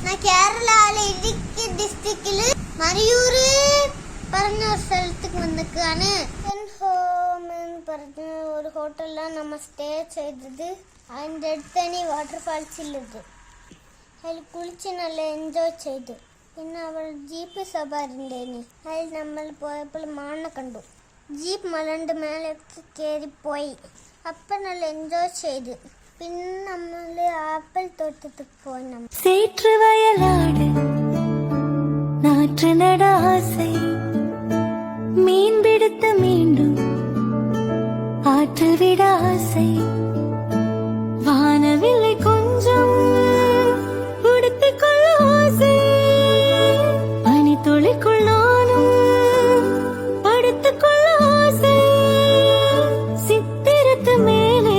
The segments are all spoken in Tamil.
நான் கேரளாவில் இடுக்கி டிஸ்ட்ரிக்டில் மரியூர் പറഞ്ഞ ഒരു സ്ഥലത്തേക്ക് വന്നിക്കാണ്. ഹോം എന്ന് പറഞ്ഞ ഒരു ഹോട്ടലിലാണ് നമ്മൾ സ്റ്റേ ചെയ്തത്. അതിൻ്റെ അടുത്താണ് ഈ വാട്ടർഫാൾസ് ഉള്ളത്. അതിൽ കുളിച്ച് നല്ല എൻജോയ് ചെയ്തു. പിന്നെ അവിടെ ജീപ്പ് സവാരി ഉണ്ടായിരുന്നു. അതിൽ നമ്മൾ പോയപ്പോൾ മാണിനെ കണ്ടു. ജീപ്പ് മലൻ്റെ മേലേക്ക് കയറിപ്പോയി. അപ്പം നല്ല എൻജോയ് ചെയ്തു. പിന്നെ നമ്മൾ ആപ്പിൾ തോട്ടത്തിൽ പോയി. சேற்று வயலாடு நாற்று நட ஆசை மீன் பிடித்து மீண்டும் ஆற்றில் விட ஆசை வானவில்லை கொஞ்சம் உடுத்திக் கொள்ள ஆசை பனி துளிக்குள் நானும் படுத்துக் கொள்ள ஆசை சித்திரத்து மேலே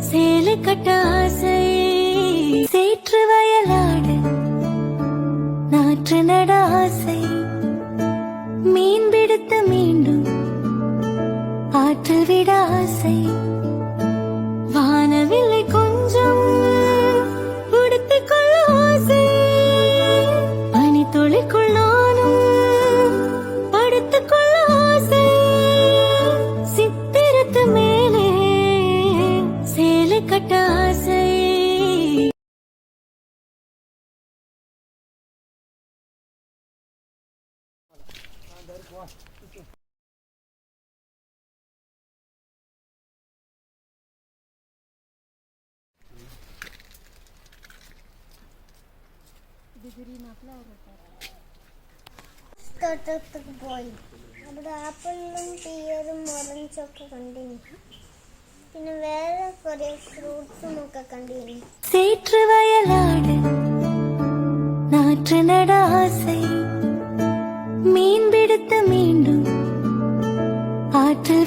சேலை கட்ட ஆசை சேற்று வயலாடு நாற்று நட ஆசை மீன் பிடித்து மீண்டும் ஆற்றில் விட ஆசை வானவில்லை கொஞ்சம் உடுத்திக் கொள்ள ஆசை பனி துளிக்குள் நானும் படுத்துக் கொள்ள ஆசை சித்திரத்து மேலே சேலை கட்ட ஆசை. തോട്ടത്തേക്ക് പോയി. അവിടെ ആപ്പിളും പിയറും ഓറഞ്ചൊക്കെ കണ്ടിന്. പിന്നെ വേറെ കുറെ ഫ്രൂട്ട്സും ഒക്കെ കണ്ടിന്. சேற்று வயலாடு நாற்று நட ஆசை மீன் பிடித்து மீண்டும் ஆற்றில்